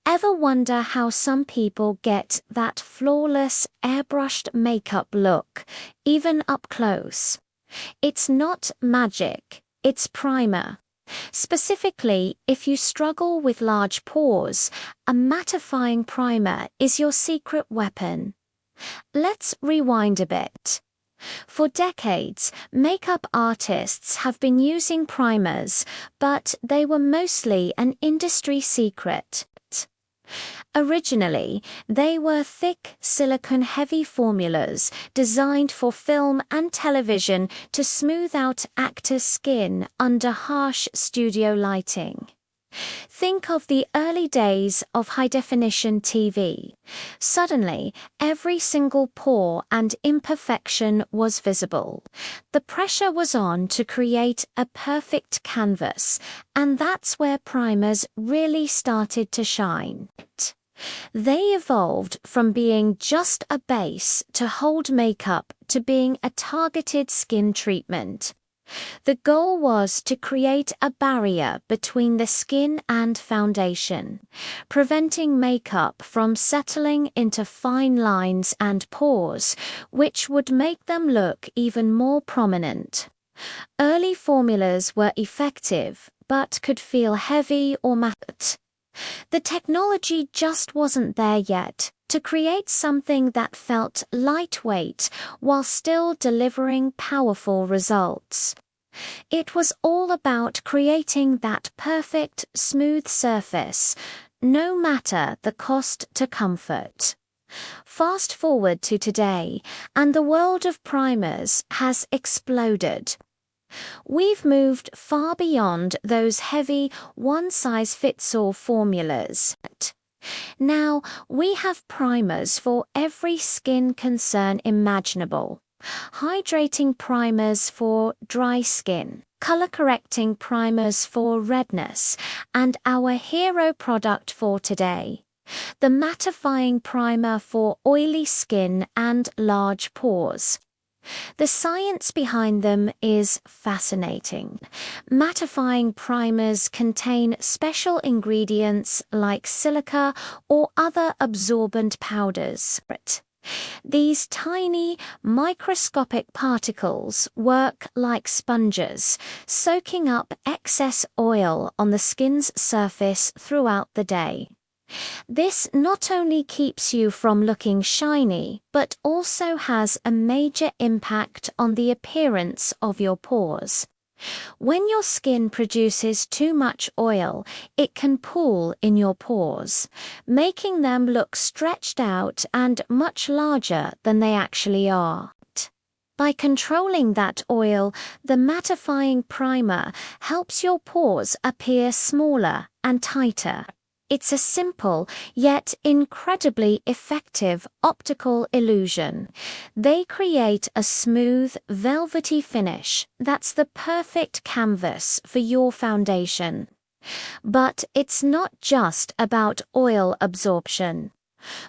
Ever wonder how some people get that flawless, airbrushed makeup look, even up close? It's not magic, it's primer. Specifically, if you struggle with large pores, a mattifying primer is your secret weapon. Let's rewind a bit. For decades, makeup artists have been using primers, but they were mostly an industry secret. Originally, they were thick, silicone-heavy formulas designed for film and television to smooth out actors' skin under harsh studio lighting. Think of the early days of high-definition TV. Suddenly, every single pore and imperfection was visible. The pressure was on to create a perfect canvas, and that's where primers really started to shine. They evolved from being just a base to hold makeup to being a targeted skin treatment. The goal was to create a barrier between the skin and foundation, preventing makeup from settling into fine lines and pores, which would make them look even more prominent. Early formulas were effective, but could feel heavy or matte. The technology just wasn't there yet to create something that felt lightweight while still delivering powerful results. It was all about creating that perfect, smooth surface, no matter the cost to comfort. Fast forward to today, and the world of primers has exploded. We've moved far beyond those heavy, one-size-fits-all formulas. Now, we have primers for every skin concern imaginable. Hydrating primers for dry skin, color-correcting primers for redness, and our hero product for today, the mattifying primer for oily skin and large pores. The science behind them is fascinating. Mattifying primers contain special ingredients like silica or other absorbent powders. These tiny, microscopic particles work like sponges, soaking up excess oil on the skin's surface throughout the day. This not only keeps you from looking shiny, but also has a major impact on the appearance of your pores. When your skin produces too much oil, it can pool in your pores, making them look stretched out and much larger than they actually are. By controlling that oil, the mattifying primer helps your pores appear smaller and tighter. It's a simple, yet incredibly effective optical illusion. They create a smooth, velvety finish that's the perfect canvas for your foundation. But it's not just about oil absorption.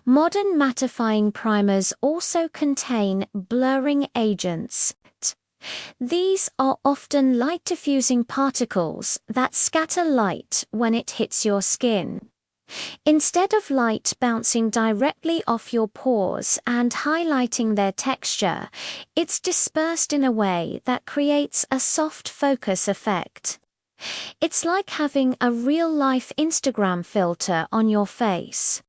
Modern mattifying primers also contain blurring agents. These are often light-diffusing particles that scatter light when it hits your skin. Instead of light bouncing directly off your pores and highlighting their texture, it's dispersed in a way that creates a soft focus effect. It's like having a real-life Instagram filter on your face.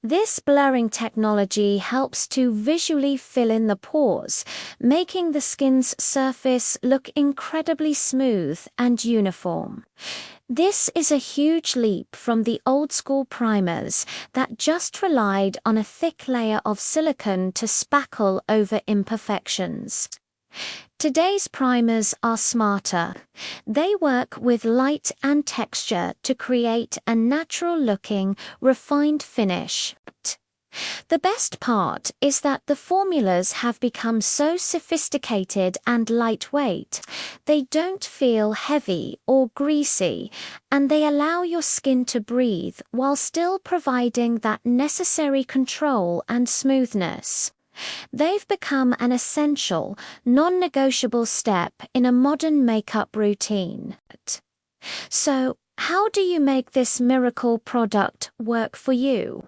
This blurring technology helps to visually fill in the pores, making the skin's surface look incredibly smooth and uniform. This is a huge leap from the old-school primers that just relied on a thick layer of silicone to spackle over imperfections. Today's primers are smarter. They work with light and texture to create a natural-looking, refined finish. The best part is that the formulas have become so sophisticated and lightweight, they don't feel heavy or greasy, and they allow your skin to breathe while still providing that necessary control and smoothness. They've become an essential, non-negotiable step in a modern makeup routine. So, How do you make this miracle product work for you?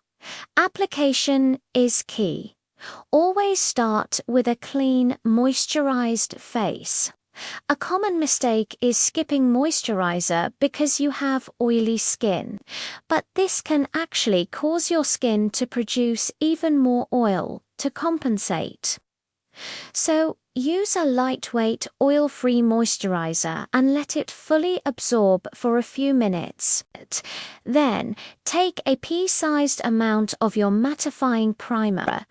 Application is key. Always start with a clean, moisturized face. A common mistake is skipping moisturizer because you have oily skin, but this can actually cause your skin to produce even more oil to compensate. So, use a lightweight, oil-free moisturizer and let it fully absorb for a few minutes. Then, take a pea-sized amount of your mattifying primer.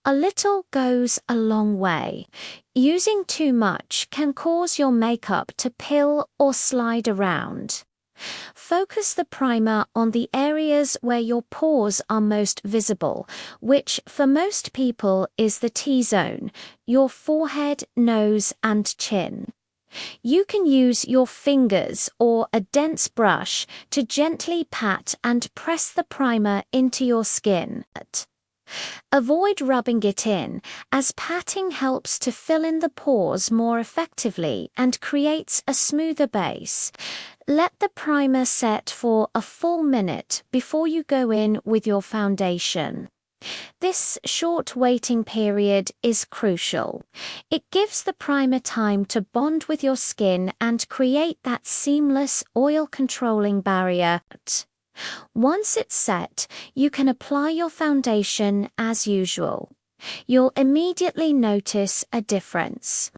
A little goes a long way. Using too much can cause your makeup to pill or slide around. Focus the primer on the areas where your pores are most visible, which for most people is the T-zone, your forehead, nose, and chin. You can use your fingers or a dense brush to gently pat and press the primer into your skin. Avoid rubbing it in, as patting helps to fill in the pores more effectively and creates a smoother base. Let the primer set for a full minute before you go in with your foundation. This short waiting period is crucial. It gives the primer time to bond with your skin and create that seamless oil-controlling barrier. Once it's set, you can apply your foundation as usual. You'll immediately notice a difference.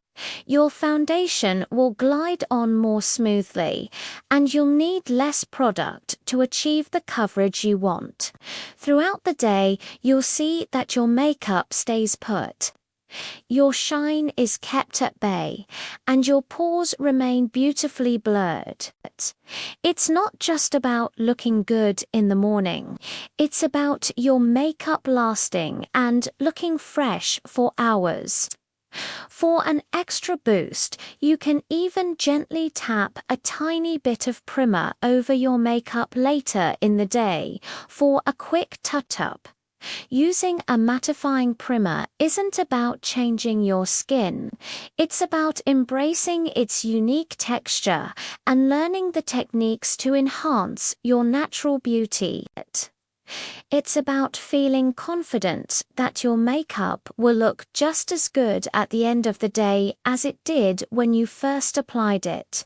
Your foundation will glide on more smoothly, and you'll need less product to achieve the coverage you want. Throughout the day, you'll see that your makeup stays put. Your shine is kept at bay, and your pores remain beautifully blurred. It's not just about looking good in the morning. It's about your makeup lasting and looking fresh for hours. For an extra boost, you can even gently tap a tiny bit of primer over your makeup later in the day for a quick touch-up. Using a mattifying primer isn't about changing your skin. It's about embracing its unique texture and learning the techniques to enhance your natural beauty. It's about feeling confident that your makeup will look just as good at the end of the day as it did when you first applied it.